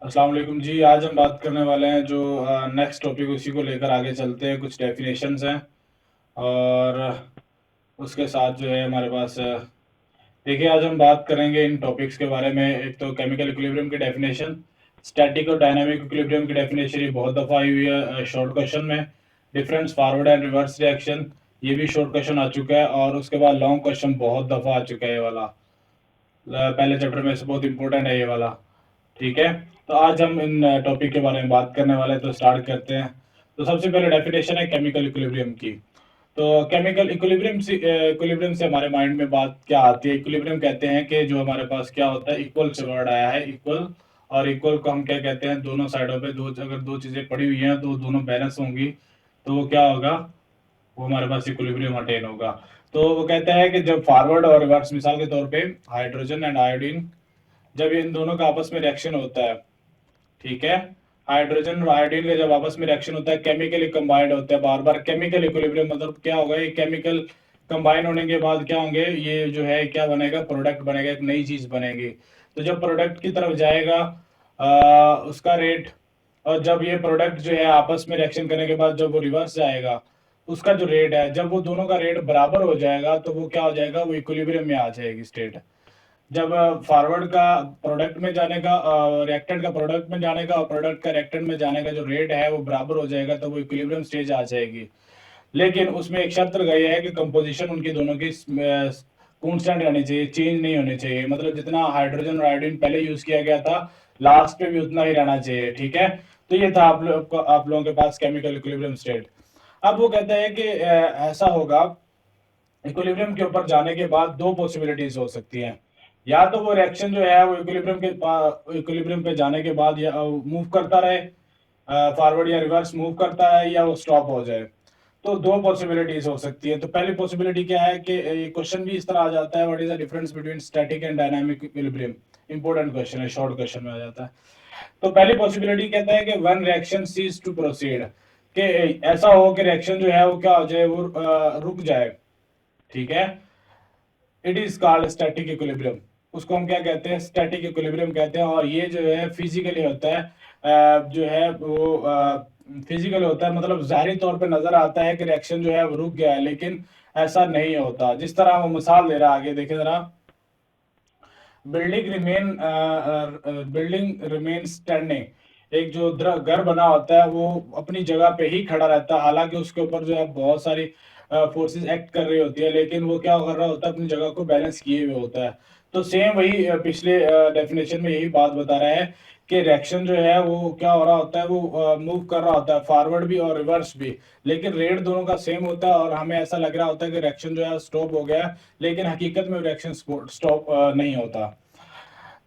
अस्सलाम वालेकुम जी। आज हम बात करने वाले हैं जो नेक्स्ट टॉपिक उसी को लेकर आगे चलते हैं। कुछ डेफिनेशंस हैं और उसके साथ जो है हमारे पास देखिए आज हम बात करेंगे इन टॉपिक्स के बारे में। एक तो केमिकल इक्विलिब्रियम की डेफिनेशन, स्टैटिक और डायनामिक इक्विलिब्रियम की डेफिनेशन, ये बहुत दफ़ा आई हुई है शॉर्ट क्वेश्चन में। Difference forward and reverse reaction, ये भी शॉर्ट क्वेश्चन आ चुका है। और उसके बाद लॉन्ग क्वेश्चन बहुत दफ़ा आ चुका है ये वाला। पहले चैप्टर में से बहुत इंपॉर्टेंट है ये वाला। ठीक है, तो आज हम इन टॉपिक के बारे में बात करने वाले हैं, तो स्टार्ट करते हैं। तो सबसे पहले डेफिनेशन है केमिकल इक्विलिब्रियम की। तो केमिकल इक्विलिब्रियम से हमारे माइंड में बात क्या आती है? इक्विलिब्रियम कहते हैं कि जो हमारे पास क्या होता है, इक्वल से वर्ड आया है, इक्वल। और इक्वल को हम क्या कहते हैं? दोनों साइडों पे दो, अगर दो चीजें पड़ी हुई हैं तो दोनों बैलेंस होंगी, तो वो क्या होगा? वो हमारे पास इक्विलिब्रियम अटेन होगा। तो वो कहता है कि जब फॉरवर्ड और रिवर्स, मिसाल के तौर पे हाइड्रोजन एंड आयोडीन, जब इन दोनों का आपस में रिएक्शन होता है, ठीक है, हाइड्रोजन और आयोडीन का जब आपस में रिएक्शन होता है, केमिकली कंबाइंड होता है बार बार। केमिकल इक्विलिब्रियम मतलब क्या होगा? ये केमिकल कंबाइन होने के बाद क्या होंगे? ये जो है क्या बनेगा? प्रोडक्ट बनेगा, एक नई चीज बनेगी। तो जब प्रोडक्ट की तरफ जाएगा उसका रेट, और जब ये प्रोडक्ट जो है आपस में रिएक्शन करने के बाद जब वो रिवर्स जाएगा, उसका जो रेट है, जब वो दोनों का रेट बराबर हो जाएगा तो वो क्या हो जाएगा? वो इक्विलिब्रियम में आ जाएगी स्टेट। जब फॉरवर्ड का प्रोडक्ट में जाने का, रिएक्टेंट का प्रोडक्ट में जाने का और प्रोडक्ट का रिएक्टेंट में जाने का जो रेट है वो बराबर हो जाएगा, तो वो इक्विलिब्रियम स्टेज आ जाएगी। लेकिन उसमें एक शर्त लगाई है कि कंपोजिशन उनकी दोनों की कांस्टेंट रहनी चाहिए, चेंज नहीं होनी चाहिए। मतलब जितना हाइड्रोजन और आयोडीन पहले यूज किया गया था, लास्ट पे भी उतना ही रहना चाहिए। ठीक है, तो ये था आप लोगों के पास केमिकल इक्विलिब्रियम स्टेट। अब वो कहता है कि ऐसा होगा, इक्विलिब्रियम के ऊपर जाने के बाद दो पॉसिबिलिटीज हो सकती हैं। या तो वो रिएक्शन जो है वो इक्विलिब्रियम पे जाने के बाद या मूव करता रहे, फॉरवर्ड या रिवर्स मूव करता है, या वो स्टॉप हो जाए। तो दो पॉसिबिलिटीज हो सकती है। तो पहली पॉसिबिलिटी क्या है कि क्वेश्चन भी इस तरह आ जाता है, what is the difference between static and dynamic equilibrium. Important question है, शॉर्ट क्वेश्चन में आ जाता है। तो पहली पॉसिबिलिटी कहता है कि when reaction cease to proceed, कि ऐसा हो कि रिएक्शन जो है वो क्या हो जाए? वो रुक जाए। ठीक है, it is called static equilibrium. उसको हम क्या कहते हैं? स्टैटिक इक्विलिब्रियम कहते हैं। और ये जो है फिजिकली होता है, जो है वो फिजिकली होता है। मतलब जाहिरी तौर पे नजर आता है कि रिएक्शन जो है वो रुक गया है, लेकिन ऐसा नहीं होता। जिस तरह वो मिसाल दे रहा है, आगे देखें जरा। बिल्डिंग रिमेन स्टैंडिंग, एक जो घर बना होता है वो अपनी जगह पे ही खड़ा रहता है, हालांकि उसके ऊपर जो है बहुत सारी फोर्सेस एक्ट कर रही होती है, लेकिन वो क्या कर रहा होता है? अपनी जगह को बैलेंस किए हुए होता है। तो सेम वही पिछले डेफिनेशन में यही बात बता रहा है कि रिएक्शन जो है वो क्या हो रहा होता है? वो मूव कर रहा होता है, फॉरवर्ड भी और रिवर्स भी, लेकिन रेट दोनों का सेम होता है। और हमें ऐसा लग रहा होता है कि रिएक्शन जो है स्टॉप हो गया है, लेकिन हकीकत में रिएक्शन स्टॉप नहीं होता।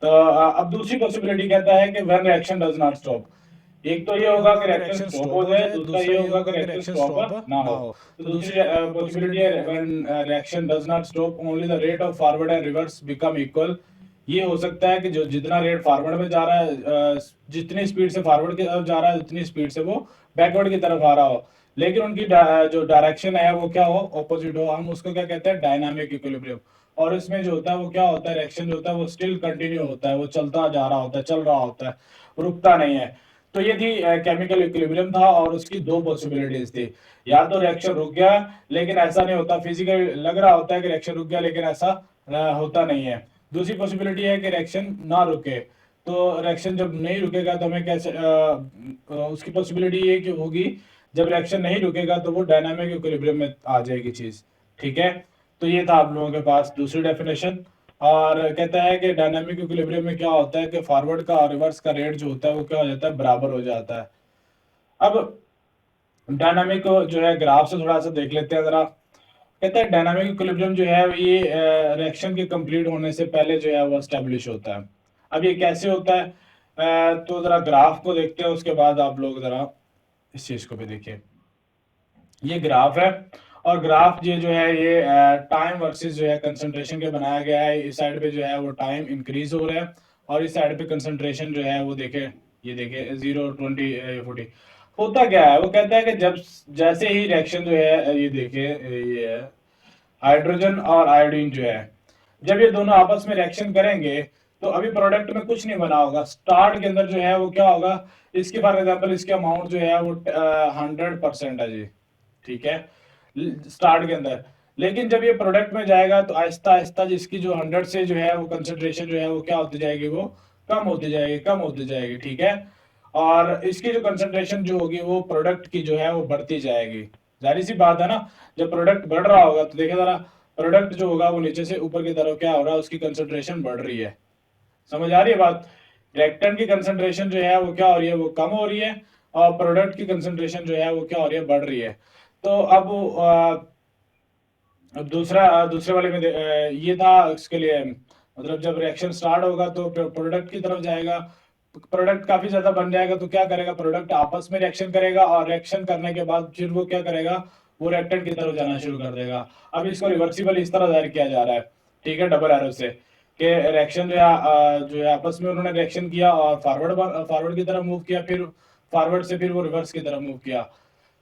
तो अब दूसरी पॉसिबिलिटी कहता है कि when reaction does not stop. एक तो ये होगा कि रिएक्शन स्टॉप हो जाए, दूसरा ये होगा कि रिएक्शन स्टॉप ना हो। तो दूसरी पॉसिबिलिटी है when reaction does not stop, only the rate of forward and reverse become equal. ये हो सकता है कि जो जितना रेट फॉरवर्ड में जा रहा है, जितनी स्पीड से फॉरवर्ड की तरफ जा रहा है, उतनी स्पीड से वो बैकवर्ड की तरफ आ रहा हो, लेकिन उनकी जो डायरेक्शन है वो क्या हो? ऑपोजिट हो। हम उसको क्या कहते हैं? Dynamic equilibrium. और इसमें जो होता है वो क्या होता है? रिएक्शन जो होता है वो स्टिल कंटिन्यू होता है, वो चलता जा रहा होता है, चल रहा होता है, रुकता नहीं है। तो ये थी केमिकल इक्विलिब्रियम था, और उसकी दो पॉसिबिलिटीज थी। या तो रिएक्शन रुक गया, लेकिन ऐसा नहीं होता। फिजिकल लग रहा होता है कि रिएक्शन रुक गया, लेकिन ऐसा होता नहीं है। दूसरी पॉसिबिलिटी है कि रिएक्शन ना रुके। तो रिएक्शन जब नहीं रुकेगा तो हमें कैसे उसकी पॉसिबिलिटी ये कि होगी, जब रिएक्शन नहीं रुकेगा तो वो डायनामिक इक्विलिब्रियम में आ जाएगी चीज। ठीक है, तो ये था आप लोगों के पास दूसरी डेफिनेशन। और कहता है कि डायनामिक इक्विलिब्रियम में क्या होता है कि फॉरवर्ड का और रिवर्स का रेट जो होता है वो क्या हो जाता है? बराबर हो जाता है। अब डायनामिक जो है ग्राफ से थोड़ा सा देख लेते हैं जरा। कहता है डायनामिक इक्विलिब्रियम जो है ये रिएक्शन के कंप्लीट होने से पहले जो है वो एस्टेब्लिश होता है। अब ये कैसे होता है? तो जरा ग्राफ को देखते हैं, उसके बाद आप लोग जरा इस चीज को भी देखिए। ये ग्राफ है, और ग्राफ ये जो है ये टाइम वर्सेस जो है कंसंट्रेशन के बनाया गया है। इस साइड पे जो है वो टाइम इंक्रीज हो रहा है, और इस साइड पे कंसंट्रेशन जो है वो देखे, ये देखे 0 20 40। होता क्या है? वो कहता है कि जब जैसे ही रिएक्शन जो है, ये देखे, ये है हाइड्रोजन और आयोडीन जो है, जब ये दोनों आपस में रिएक्शन करेंगे तो अभी प्रोडक्ट में कुछ नहीं बना होगा, स्टार्ट के अंदर जो है वो क्या होगा, इसकी फॉर एग्जाम्पल इसके अमाउंट जो है वो 100% है जी, ठीक है, स्टार्ट के अंदर। लेकिन जब ये प्रोडक्ट में जाएगा तो आहिस्ता आहिस्ता जिसकी जो 100 से जो है वो कंसेंट्रेशन जो है वो क्या होती जाएगी, वो कम होती जाएगी, कम होती जाएगी, ठीक है। और इसकी जो कंसेंट्रेशन जो होगी वो प्रोडक्ट की जो है वो बढ़ती जाएगी। जाहिर सी बात है ना, जब प्रोडक्ट बढ़ रहा होगा तो देखिए जरा, प्रोडक्ट जो होगा वो नीचे से ऊपर की तरफ क्या हो रहा है, उसकी कंसेंट्रेशन बढ़ रही है। समझ आ रही है बात? रिएक्टेंट की कंसेंट्रेशन जो है वो क्या हो रही है, वो कम हो रही है, और प्रोडक्ट की कंसेंट्रेशन जो है वो क्या हो रही है, बढ़ रही है। तो अब दूसरे वाले में ये था इसके लिए, मतलब जब रिएक्शन स्टार्ट होगा तो प्रोडक्ट की तरफ जाएगा, प्रोडक्ट काफी ज्यादा बन जाएगा तो क्या करेगा, प्रोडक्ट आपस में रिएक्शन करेगा, और रिएक्शन करने के बाद फिर वो क्या करेगा, वो रिएक्टेंट की तरफ जाना शुरू कर देगा। अब इसको रिवर्सिबल इस तरह जाहिर किया जा रहा है, ठीक है, डबल एरो से, कि रिएक्शन जो है आपस में उन्होंने रिएक्शन किया और फॉरवर्ड की तरफ मूव किया, फिर फॉरवर्ड से फिर वो रिवर्स की तरफ मूव किया।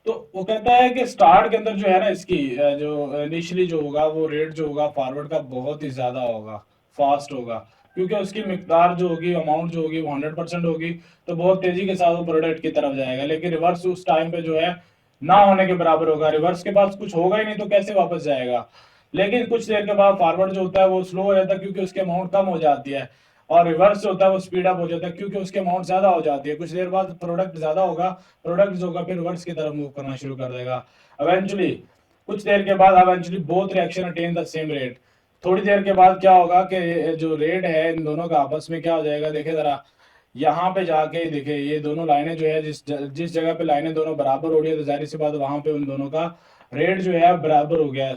तो वो कहता है कि स्टार्ट के अंदर जो है ना, इसकी जो इनिशियली जो होगा वो रेट जो होगा फॉरवर्ड का बहुत ही ज्यादा होगा, फास्ट होगा, क्योंकि उसकी मिकदार जो होगी, अमाउंट जो होगी वो 100% होगी, तो बहुत तेजी के साथ वो प्रोडक्ट की तरफ जाएगा। लेकिन रिवर्स उस टाइम पे जो है ना होने के बराबर होगा, रिवर्स के पास कुछ होगा ही नहीं तो कैसे वापस जाएगा। लेकिन कुछ देर के बाद फॉरवर्ड जो होता है वो स्लो हो जाता है, क्योंकि उसकी अमाउंट कम हो जाती है, और रिवर्स जो होता है वो स्पीड अप हो जाता है, क्योंकि उसकी अमाउंट ज्यादा हो जाती है। कुछ देर बाद प्रोडक्ट ज्यादा होगा, प्रोडक्ट जो होगा फिर रिवर्स की तरफ मूव करना शुरू कर देगा। इवेंचुअली कुछ देर के बाद eventually both reaction attain the same rate. थोड़ी देर के बाद क्या होगा कि जो रेट है इन दोनों का आपस में क्या हो जाएगा, देखे जरा, यहाँ पे जाके देखिए ये दोनों लाइनें जो है, जिस जगह पे लाइनें दोनों बराबर हो रही है तो जाहिर सी बात वहां पे उन दोनों का रेट जो है बराबर हो गया है,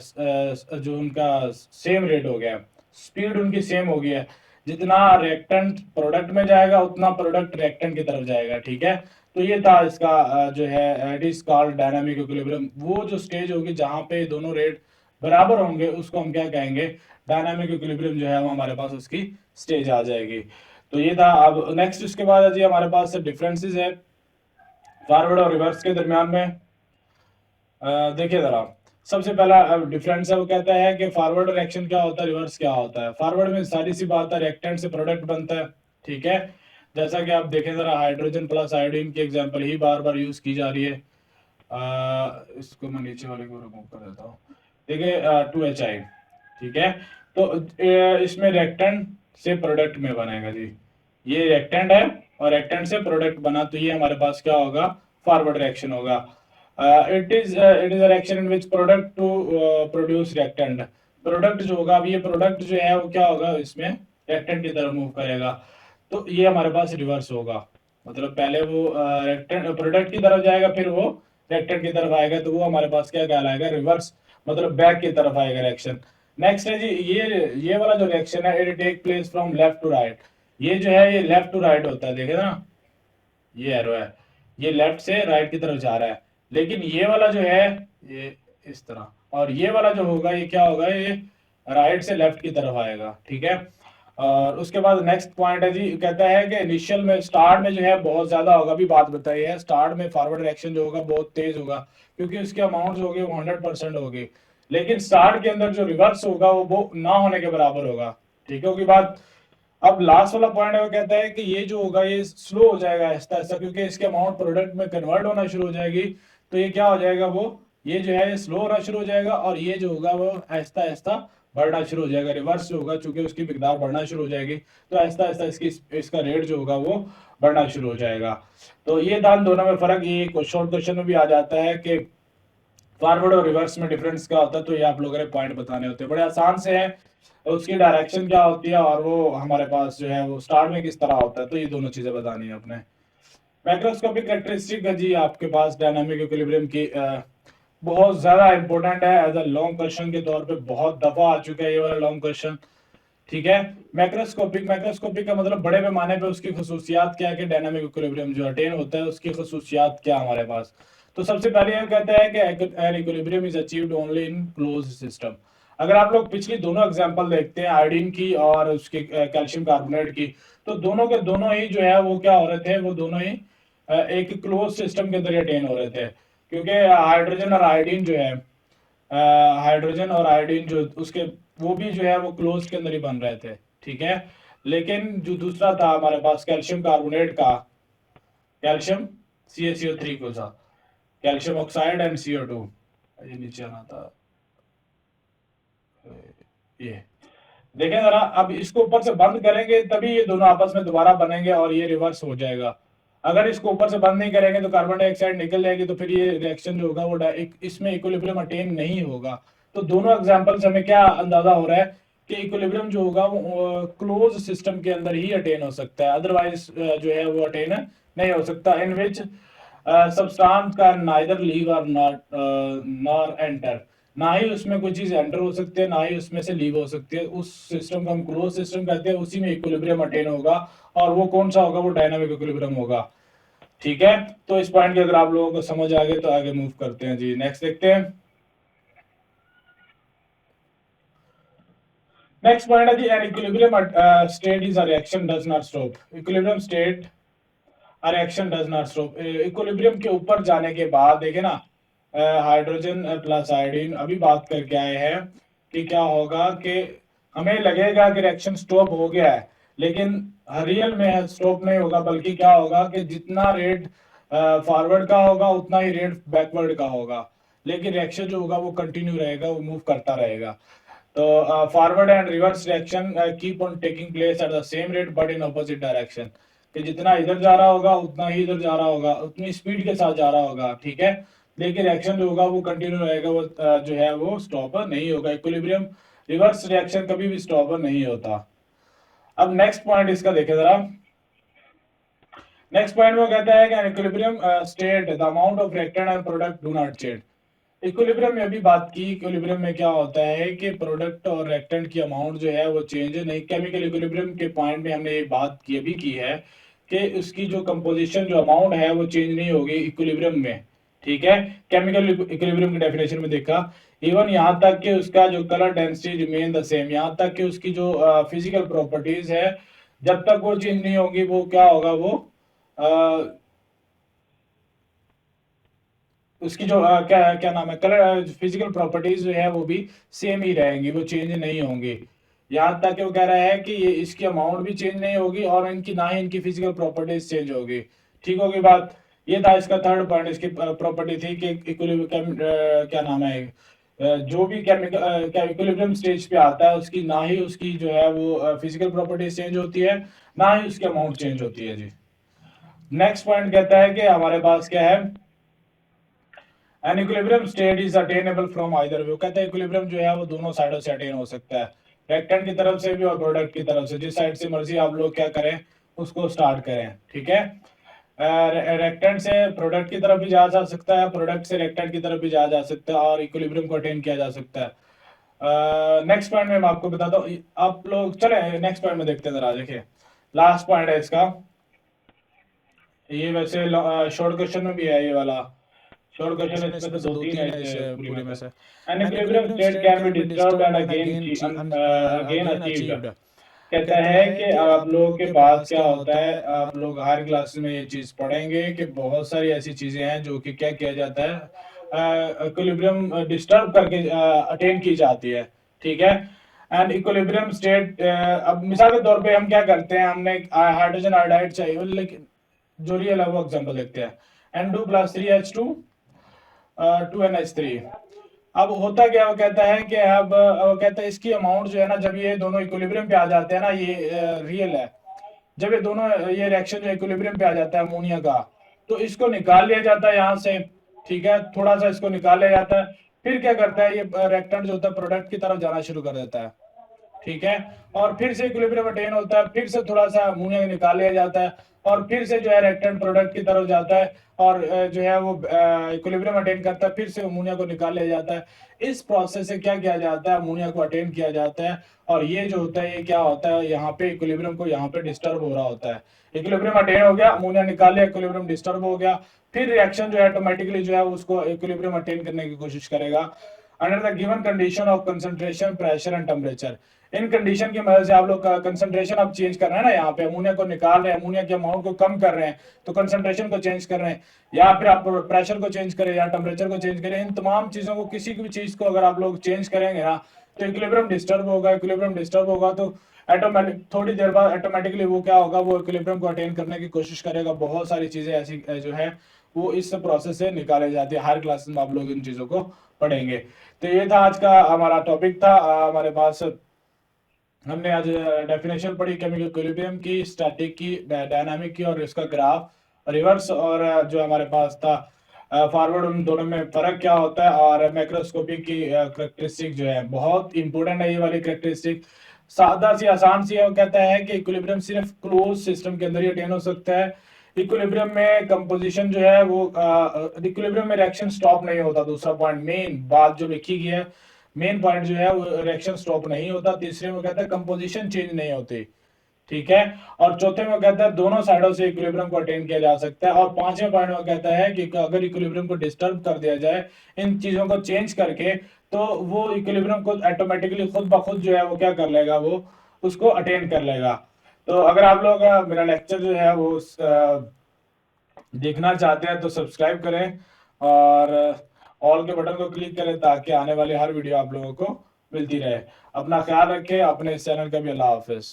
जो उनका सेम रेट हो गया है, स्पीड उनकी सेम हो गई है। जितना रिएक्टेंट प्रोडक्ट में जाएगा उतना प्रोडक्ट रिएक्टेंट की तरफ जाएगा, ठीक है। तो ये था इसका जो है it is called dynamic equilibrium. वो जो स्टेज होगी जहां पे दोनों रेट बराबर होंगे उसको हम क्या कहेंगे, डायनामिक इक्विलिब्रियम जो है वो हमारे पास उसकी स्टेज आ जाएगी। तो ये था। अब नेक्स्ट उसके बाद है जी हमारे पास डिफरेंसेस है फॉरवर्ड और रिवर्स के दरमियान में। देखिए जरा, सबसे पहला डिफरेंस है, वो कहता है कि फॉरवर्ड रिएक्शन क्या होता है, रिवर्स क्या होता है। फॉरवर्ड में सारी सी बात है, रिएक्टेंट से प्रोडक्ट बनता है, ठीक है। जैसा कि आप देखें जरा, हाइड्रोजन प्लस आयोडीन की एग्जांपल ही बार बार यूज की जा रही है। इसको मैं नीचे वाले को रिमूव कर देता हूँ। देखिए 2HI, ठीक है। तो इसमें रिएक्टेंट से प्रोडक्ट में बनेगा जी, ये रिएक्टेंट है और रिएक्टेंट से प्रोडक्ट बना, तो ये हमारे पास क्या होगा, फॉरवर्ड रिएक्शन होगा। It is a reaction in which product to produce reactant. Product जो होगा, अब ये प्रोडक्ट जो है वो क्या होगा, इसमें रिएक्टेंट की तरफ मूव करेगा, तो ये हमारे पास रिवर्स होगा। मतलब पहले वो रिएक्टेंट प्रोडक्ट की तरफ जाएगा, फिर वो रिएक्टेंट की तरफ आएगा, तो वो हमारे पास क्या कहलाएगा, रिवर्स, मतलब बैक की तरफ आएगा रिएक्शन। नेक्स्ट है जी, ये वाला जो रिएक्शन है, it take place from left to right. ये जो है ये लेफ्ट टू राइट होता है, देखे ना, ये एरो है, ये लेफ्ट से राइट की तरफ जा रहा है। लेकिन ये वाला जो है ये इस तरह, और ये वाला जो होगा ये क्या होगा, ये राइट से लेफ्ट की तरफ आएगा, ठीक है। और उसके बाद नेक्स्ट पॉइंट है जी, कहता है कि इनिशियल में, स्टार्ट में जो है बहुत ज्यादा होगा, भी बात बताई है, स्टार्ट में फॉरवर्ड रिएक्शन जो होगा बहुत तेज होगा, क्योंकि उसके अमाउंट जो होगी वो 100% होगी। लेकिन स्टार्ट के अंदर जो रिवर्स होगा वो ना होने के बराबर होगा, ठीक है, होगी बात। अब लास्ट वाला पॉइंट है, वो कहता है कि ये जो होगा ये स्लो हो जाएगा आहिस्ता आहिस्ता, क्योंकि इसके अमाउंट प्रोडक्ट में कन्वर्ट होना शुरू हो जाएगी, तो ये क्या हो जाएगा, वो ये जो है स्लो होना शुरू हो जाएगा, और ये जो होगा वो आहिस्ता आहिस्ता बढ़ना शुरू हो जाएगा। रिवर्स जो होगा, चूंकि उसकी मिकदार बढ़ना शुरू हो जाएगी, तो आहिस्ता आहिस्ता इसका रेट जो होगा वो बढ़ना शुरू हो जाएगा। तो ये था दोनों में फर्क। ये शॉर्ट क्वेश्चन में भी आ जाता है कि फॉरवर्ड और रिवर्स में डिफरेंस क्या होता है, तो ये आप लोगों ने पॉइंट बताने होते हैं, बड़े आसान से है। उसकी डायरेक्शन क्या होती है, और वो हमारे पास जो है वो स्टार्ट में किस तरह होता है, तो ये दोनों चीजें बतानी है अपने। मैक्रोस्कोपिक कैरेक्टरिस्टिक है जी आपके पास डायनामिक इक्विलिब्रियम की, बहुत ज्यादा इंपॉर्टेंट है, एज अ लॉन्ग क्वेश्चन के तौर पे बहुत दफा आ चुका है ये वाला लॉन्ग क्वेश्चन, ठीक है। मैक्रोस्कोपिक का मतलब बड़े पैमाने पे उसकी खसूसियात क्या है, कि डायनामिक इक्विलिब्रियम जो अटेन होता है उसकी खसूसियात क्या हमारे पास। तो सबसे पहले ये कहता है कि an equilibrium is achieved only in close system. अगर आप लोग पिछली दोनों एग्जांपल देखते हैं, आयोडीन की और उसके कैल्शियम कार्बोनेट की, तो दोनों के दोनों ही जो है वो क्या हो रहे थे, वो दोनों ही एक क्लोज सिस्टम के अंदर अटेन हो रहे थे, क्योंकि हाइड्रोजन और आयोडीन जो है, हाइड्रोजन और आयोडीन जो उसके, वो भी जो है वो क्लोज के अंदर ही बन रहे थे, ठीक है। लेकिन जो दूसरा था हमारे पास कैल्शियम कार्बोनेट का, कैल्शियम CaCO3 को था, कैल्शियम ऑक्साइड एंड CO2, ये नीचे आना था, ये देखें जरा। अब इसको ऊपर से बंद करेंगे तभी ये दोनों आपस में दोबारा बनेंगे और ये रिवर्स हो जाएगा। अगर इसको ऊपर से बंद नहीं करेंगे तो कार्बन डाइऑक्साइड निकल जाएगी, तो फिर ये रिएक्शन जो होगा वो इसमें इक्विलिब्रियम अटेन नहीं होगा। तो दोनों एग्जांपल से हमें क्या अंदाजा हो रहा है कि इक्विलिब्रियम जो होगा वो क्लोज सिस्टम के अंदर ही अटेन हो सकता है, अदरवाइज जो है वो अटेन नहीं हो सकता। इन विच सब्सटेंस का नाइदर लीव और नॉट नॉर एंटर, ना ही उसमें कोई चीज एंटर हो सकती है ना ही उसमें से लीव हो सकती है। उस सिस्टम को हम क्लोज सिस्टम कहते हैं, उसी में इक्विलिब्रियम अटेन होगा, और वो कौन सा होगा, वो डायनामिक इक्विलिब्रियम होगा। ठीक है, तो इस पॉइंट के अगर आप लोगों को समझ आ गए तो आगे मूव करते हैं जी। नेक्स्ट देखते हैं। नेक्स्ट पॉइंट है जी, an equilibrium state is a reaction does not stop. Equilibrium state reaction does not stop. Equilibrium के ऊपर जाने के बाद देखे ना, हाइड्रोजन प्लस आयोडीन अभी बात करके आए हैं कि क्या होगा कि हमें लगेगा कि रिएक्शन स्टॉप हो गया है, लेकिन रियल में स्टॉप नहीं होगा, बल्कि क्या होगा कि जितना रेट फॉरवर्ड का होगा उतना ही रेट बैकवर्ड का होगा, लेकिन रिएक्शन जो होगा वो कंटिन्यू रहेगा, वो मूव करता रहेगा। तो forward and reverse reaction keep on taking place at the same rate but in opposite direction, कि जितना इधर जा रहा होगा उतना ही इधर जा रहा होगा, उतनी स्पीड के साथ जा रहा होगा। ठीक है, लेकिन रिएक्शन जो होगा वो कंटिन्यू रहेगा, वो जो है वो स्टॉप नहीं होगा। इक्विलिब्रियम रिवर्स रिएक्शन कभी भी स्टॉप नहीं होता। अब नेक्स्ट पॉइंट इसका देखें जरा। नेक्स्ट पॉइंट में कहता है कि equilibrium state the amount of reactant and product do not change. Equilibrium में भी बात की, इक्विलिब्रियम में क्या होता है कि प्रोडक्ट और रिएक्टेंट की अमाउंट जो है वो चेंज नहीं। केमिकल इक्विलिब्रियम के पॉइंट में हमने ये बात की अभी की है कि उसकी जो कंपोजिशन जो अमाउंट है वो चेंज नहीं होगी इक्विलिब्रियम में। ठीक है, केमिकल इक्विलिब्रियम की डेफिनेशन में देखा, इवन यहाँ तक कि उसका जो colour density remain the same, यहाँ तक कि उसकी जो फिजिकल प्रॉपर्टीज है जब तक वो चेंज नहीं होगी वो क्या होगा, वो उसकी जो क्या क्या नाम है, कलर फिजिकल प्रॉपर्टीज जो है वो भी सेम ही रहेंगी, वो चेंज नहीं होंगी। यहाँ तक वो कह रहा है कि ये इसकी अमाउंट भी चेंज नहीं होगी और इनकी ना ही इनकी फिजिकल प्रॉपर्टीज चेंज होगी। ठीक होगी बात। ये था इसका थर्ड पॉइंट। इसकी प्रॉपर्टी थी कि इक्विलिब्रियम क्या नाम है, जो भी केमिकल इक्विलिब्रियम स्टेज पे आता है उसकी ना ही उसकी जो है वो फिजिकल प्रॉपर्टीज चेंज होती है, ना ही उसकी अमाउंट चेंज होती है जी। नेक्स्ट पॉइंट कहता है कि हमारे पास क्या है, N equilibrium state is attainable from either way. कहता है इक्विलिब्रियम जो है वो दोनों साइडों से अटेन हो सकता है, रिएक्टेंट की तरफ से भी और प्रोडक्ट की तरफ से, जिस साइड से मर्जी आप लोग क्या करें उसको स्टार्ट करें। ठीक है, रिएक्टेंट से प्रोडक्ट की तरफ भी जा सकता है, प्रोडक्ट से रिएक्टेंट की तरफ भी जा सकता है, और इक्विलिब्रियम को अटेन किया जा सकता है। नेक्स्ट पॉइंट में मैं आपको बताता हूँ, आप लोग चले नेक्स्ट पॉइंट में देखते हैं जरा। देखिए लास्ट पॉइंट है इसका, ये वैसे शॉर्ट क्वेश्चन में भी है ये वाला। शॉर्ट क्वेश्चन इसमें तो दो तीन है इस पूरी में से। N equilibrium state can be disturbed and again achieved. कहता है कि आप लोगों के पास क्या होता है, आप लोग हर क्लास में ये चीज पढ़ेंगे कि बहुत सारी ऐसी चीजें हैं जो कि क्या किया जाता है, इक्विलिब्रियम डिस्टर्ब करके अटेन की जाती है। ठीक है, एंड इक्विलिब्रियम स्टेट, अब मिसाल के तौर पे हम क्या करते हैं, हमने हाइड्रोजन आयोडाइड चाहिए, लेकिन जो रियल है वो एग्जांपल देखते हैं, N2+3H2 2NH3। अब होता क्या, वो कहता है कि अब वो कहता है इसकी अमाउंट जो है ना, जब ये दोनों इक्विलिब्रियम पे आ जाते हैं ना, ये रियल है, जब ये दोनों ये रिएक्शन जो इक्विलिब्रियम पे आ जाता है अमोनिया का, तो इसको निकाल लिया जाता है यहाँ से। ठीक है, थोड़ा सा इसको निकाल लिया जाता है, फिर क्या करता है ये रिएक्टेंट जो होता है प्रोडक्ट की तरफ जाना शुरू कर देता है। ठीक है, और फिर से इक्विलिब्रियम अटेन होता है, फिर से थोड़ा सा अमोनिया निकाल लिया जाता है, और फिर से जो है रिएक्टेंट प्रोडक्ट की तरफ जाता है, और जो है वो इक्विलिब्रियम अटेन करता है, फिर से अमोनिया को निकाल लिया जाता है। इस प्रोसेस से क्या किया जाता है, अमोनिया को अटेन किया जाता है, और ये जो होता है ये क्या होता है, यहाँ पे इक्विलिब्रियम को यहाँ पे डिस्टर्ब हो रहा होता है। इक्विलिब्रियम अटेन हो गया, अमोनिया निकाल लिया, इक्विलिब्रियम डिस्टर्ब हो गया, फिर रिएक्शन जो है ऑटोमेटिकली जो है उसको इक्विलिब्रियम अटेन करने की कोशिश करेगा under the given condition of concentration, pressure and temperature. In condition की मदद से आप लोग का कंसंट्रेशन अब चेंज कर रहे हैं ना, यहाँ पे अमोनिया को निकाल रहे हैं, अमोनिया के अमाउंट को कम कर रहे हैं, तो कंसंट्रेशन को चेंज कर रहे हैं, या फिर आप प्रेशर को चेंज करें या टेम्परेचर को चेंज करें। इन तमाम चीजों को, किसी भी चीज को अगर आप लोग चेंज करेंगे ना, तो इक्विलिब्रियम डिस्टर्ब होगा। इक्विलिब्रियम डिस्टर्ब होगा तो ऑटोमेटिक थोड़ी देर बाद ऑटोमेटिकली वो क्या होगा, वो इक्विलिब्रियम को अटेन करने की कोशिश करेगा। बहुत सारी चीजें ऐसी जो है वो इस प्रोसेस से निकाले जाती है। हर क्लास में आप लोग इन चीजों को पढ़ेंगे। तो ये था आज का हमारा टॉपिक था। हमारे पास हमने आज डेफिनेशन पढ़ी केमिकल इक्विलिब्रियम की, स्टैटिक की, डायनामिक की और इसका ग्राफ, रिवर्स, और जो हमारे पास था फॉरवर्ड, उन दोनों में फर्क क्या होता है, और मैक्रोस्कोपिक की करेक्टरिस्टिक जो है बहुत इंपॉर्टेंट है। ये वाली करेक्टरिस्टिक सादा सी आसान सी है। वो कहता है कि इक्विलिब्रियम सिर्फ क्लोज सिस्टम के अंदर ही अटेन हो सकता है। इक्विलिब्रियम में कंपोजिशन जो है वो इक्विलिब्रियम में रिएक्शन स्टॉप नहीं होता। दूसरा पॉइंट, मेन बात जो लिखी गई है, मेन पॉइंट जो है वो रिएक्शन स्टॉप नहीं होता। तीसरे में कहता है कंपोजिशन चेंज नहीं होती, ठीक है। और चौथे में कहता है दोनों साइडों से इक्विलिब्रियम को अटेन किया जा सकता है। और पांचवें पॉइंट में कहता है कि अगर इक्विलिब्रियम को डिस्टर्ब कर दिया जाए इन चीजों को चेंज करके, तो वो इक्विलिब्रियम को ऑटोमेटिकली खुद ब खुद जो है वो क्या कर लेगा, वो उसको अटेन कर लेगा। तो अगर आप लोग मेरा लेक्चर जो है वो देखना चाहते हैं तो सब्सक्राइब करें और ऑल के बटन को क्लिक करें ताकि आने वाली हर वीडियो आप लोगों को मिलती रहे। अपना ख्याल रखें, अपने इस चैनल का भी। अल्लाह हाफिज।